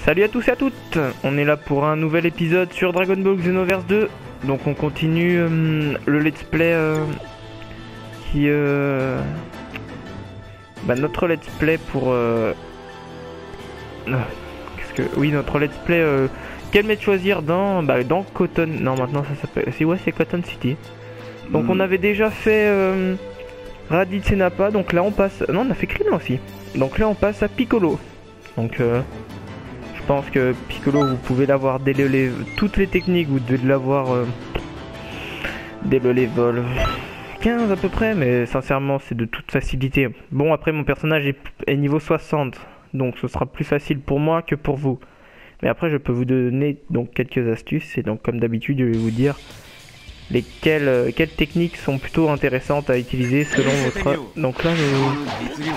Salut à tous et à toutes. On est là pour un nouvel épisode sur Dragon Ball Xenoverse 2. Donc on continue le let's play notre let's play pour notre let's play quel mettre choisir dans Cotton. Non, maintenant ça s'appelle c'est Cotton City. Donc on avait déjà fait Raditz et Nappa, donc là on passe... Non, on a fait Krillin aussi. Donc là on passe à Piccolo. Donc je pense que Piccolo, vous pouvez l'avoir dès toutes les techniques, vous devez l'avoir dès le level 15 à peu près, mais sincèrement c'est de toute facilité. Bon, après mon personnage est niveau 60, donc ce sera plus facile pour moi que pour vous. Mais après je peux vous donner donc quelques astuces, et donc comme d'habitude je vais vous dire quelles techniques sont plutôt intéressantes à utiliser selon votre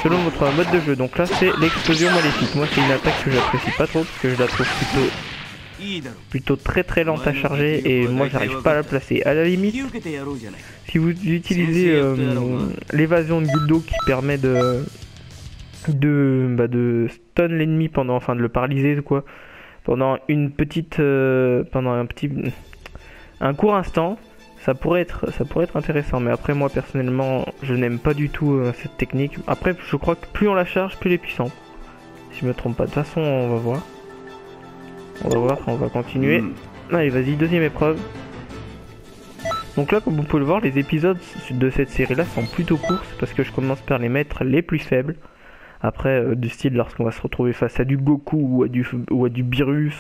selon votre mode de jeu. Donc là c'est l'explosion maléfique. Moi c'est une attaque que j'apprécie pas trop parce que je la trouve plutôt très lente à charger et moi j'arrive pas à la placer. À la limite, si vous utilisez l'évasion de Guldo qui permet de stun l'ennemi pendant, enfin de le paralyser quoi, pendant une petite pendant un court instant, ça pourrait être intéressant, mais après moi personnellement je n'aime pas du tout cette technique. Après je crois que plus on la charge, plus elle est puissante, si je me trompe pas. De toute façon on va voir, on va continuer. Allez, vas-y, deuxième épreuve. Donc là, comme vous pouvez le voir, les épisodes de cette série là sont plutôt courts, parce que je commence par les mettre les plus faibles. Après du style lorsqu'on va se retrouver face à du Goku ou à du Beerus,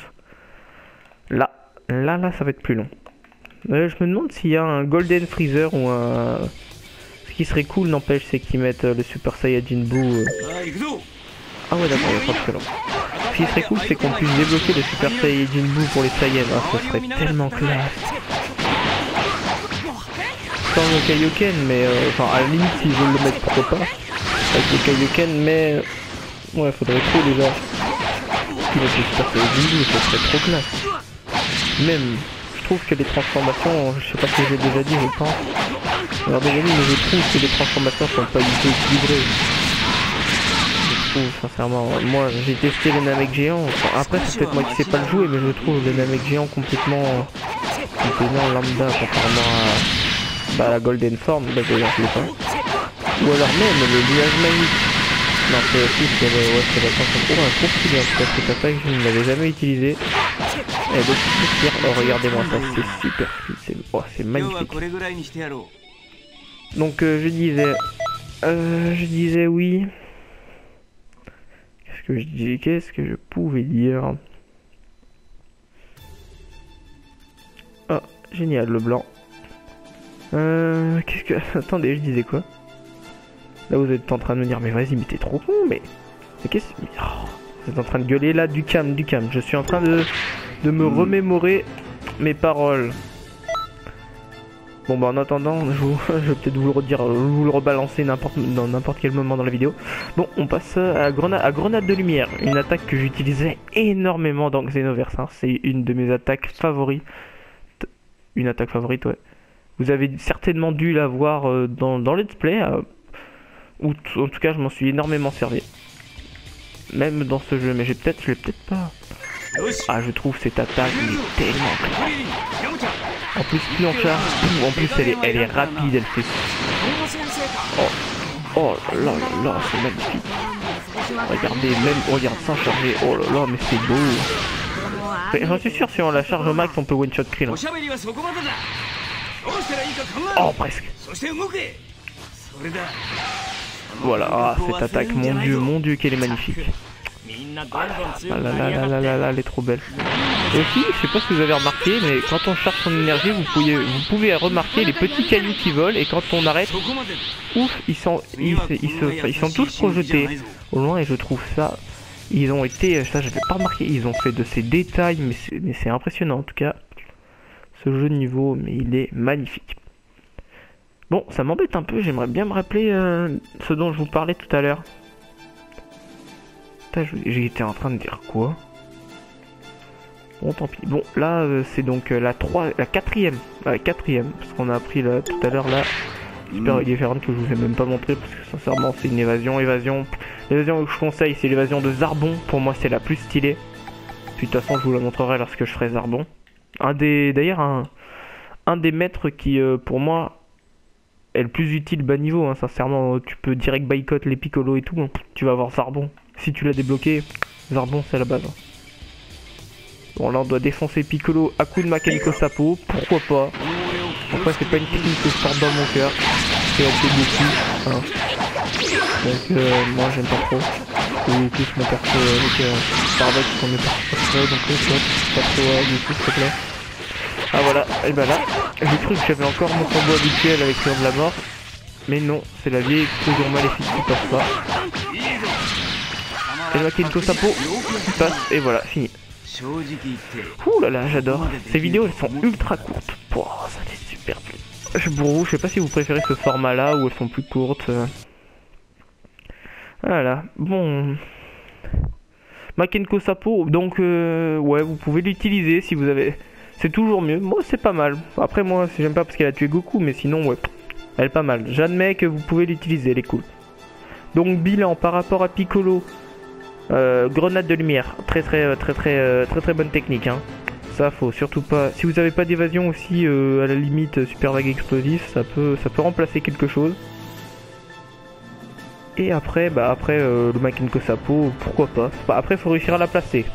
là ça va être plus long. Je me demande s'il y a un Golden Freezer ou un... Ce qui serait cool, n'empêche, c'est qu'ils mettent le Super Saiyajin Buu. Ah ouais, d'accord, il n'y a pas de long. Ce qui serait cool, c'est qu'on puisse débloquer le Super Saiyajin Buu pour les Saiyans. Ah, ça serait tellement classe. Sans le Kaioken, mais... Enfin, à la limite, s'ils veulent le mettre, pourquoi pas. Avec le Kaioken, mais... Ouais, faudrait trop déjà. Puis le Super Saiyajin Buu, ça serait trop classe. Même... Je trouve que les transformations, je sais pas si j'ai déjà dit, je pense. Alors mais je trouve que les transformations sont pas du tout équilibrées. Je trouve sincèrement, moi j'ai testé les Namek géants. Enfin, après c'est peut-être moi qui sais pas le jouer, mais je trouve les Namek géants complètement lambda contrairement à la Golden Form. Bah d'ailleurs je l'ai pas. Ou alors même le nuage magique. Non, c'est aussi c'est la transformation. Oh, un court filet en tout cas, cette attaque je ne l'avais jamais utilisé. Et donc, regardez-moi ça, c'est super, c'est magnifique. Donc je disais oui. Qu'est-ce que je pouvais dire? Oh, génial, le blanc. Attendez, je disais quoi? Là vous êtes en train de me dire, mais vas-y, mais t'es trop con, mais qu'est-ce... Oh, vous êtes en train de gueuler là, du calme. Je suis en train de me remémorer mes paroles. Bon bah en attendant, je vais peut-être vous le redire, vous le rebalancer dans n'importe quel moment dans la vidéo. Bon, on passe à Grenade de Lumière, une attaque que j'utilisais énormément dans Xenoverse. Hein. C'est une de mes attaques favorites. Une attaque favorite, ouais. Vous avez certainement dû la voir dans Let's Play, ou en tout cas je m'en suis énormément servi. Même dans ce jeu, mais je l'ai peut-être pas. Ah, je trouve cette attaque tellement classe. En plus, plus on charge, en plus elle est rapide, elle fait... Oh là, c'est magnifique. Regardez, regarde sans charger, oh là là, mais c'est beau. J'en suis sûr, si on la charge au max, on peut one-shot Krillin. Oh, presque. Voilà, cette attaque, mon dieu, qu'elle est magnifique. Ah là, elle est trop belle. Et aussi, je sais pas si vous avez remarqué, mais quand on charge son énergie, vous pouvez remarquer les petits cailloux qui volent, et quand on arrête, ouf, ils sont tous projetés au loin, et je trouve ça, ils ont été, ça je l'ai pas remarqué, ils ont fait de ces détails, mais c'est impressionnant en tout cas, ce jeu de niveau, mais il est magnifique. Bon, ça m'embête un peu, j'aimerais bien me rappeler ce dont je vous parlais tout à l'heure. J'étais en train de dire quoi? Bon, tant pis. Bon, là, c'est donc la quatrième. Parce qu'on a appris là, tout à l'heure, là, super différente que je vous ai même pas montré parce que sincèrement c'est une évasion. L'évasion que je conseille c'est l'évasion de Zarbon, pour moi c'est la plus stylée. Puis de toute façon je vous la montrerai lorsque je ferai Zarbon. D'ailleurs un des maîtres qui pour moi est le plus utile bas niveau, hein, sincèrement tu peux direct boycott les Piccolo et tout, hein. Tu vas avoir Zarbon. Si tu l'as débloqué, Zarbon c'est la base. Hein. Bon là on doit défoncer Piccolo à coup de Makenko Sapo, pourquoi pas. Après c'est pas une technique que je porte dans mon cœur, c'est la tête beaucoup. Hein. Donc moi j'aime pas trop. Ou plus mon perso avec Starbucks qui sont mes persos préférés, donc pas trop du tout s'il te plaît. Ah voilà, et bah là, j'ai cru que j'avais encore mon combo habituel avec Cœur de la Mort. Mais non, c'est la vieille explosion maléfique qui passe pas. Et le Makenko Sapo qui passe, et voilà, fini. Ouh là là, j'adore. Ces vidéos elles sont ultra courtes. Pouah, ça fait super plaisir. Je sais pas si vous préférez ce format là ou elles sont plus courtes. Voilà, bon. Makenko Sapo, donc ouais, vous pouvez l'utiliser si vous avez. C'est toujours mieux. Moi, c'est pas mal. Après, moi, j'aime pas parce qu'elle a tué Goku, mais sinon, ouais, elle est pas mal. J'admets que vous pouvez l'utiliser, elle est cool. Donc, bilan par rapport à Piccolo. Grenade de lumière, très bonne technique, hein. Ça faut surtout pas. Si vous avez pas d'évasion aussi, à la limite super vague explosif, ça peut remplacer quelque chose. Et après, le Makenko Sapo, pourquoi pas. Après, faut réussir à la placer.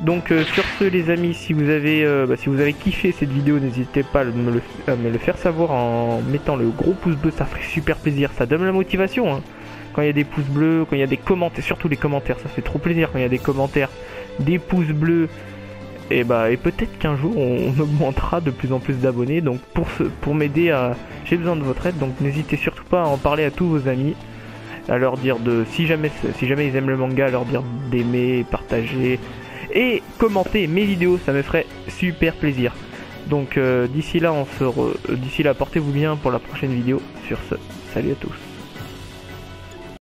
Donc sur ce les amis, si vous avez kiffé cette vidéo, n'hésitez pas à me le faire savoir en mettant le gros pouce bleu, ça ferait super plaisir, ça donne la motivation, hein. Quand il y a des pouces bleus, quand il y a des commentaires, surtout les commentaires, ça fait trop plaisir quand il y a des commentaires, des pouces bleus, et peut-être qu'un jour on augmentera de plus en plus d'abonnés. Donc pour m'aider j'ai besoin de votre aide, donc n'hésitez surtout pas à en parler à tous vos amis, à leur dire si jamais ils aiment le manga, à leur dire d'aimer, partager et commenter mes vidéos, ça me ferait super plaisir. Donc d'ici là portez-vous bien pour la prochaine vidéo. Sur ce, salut à tous.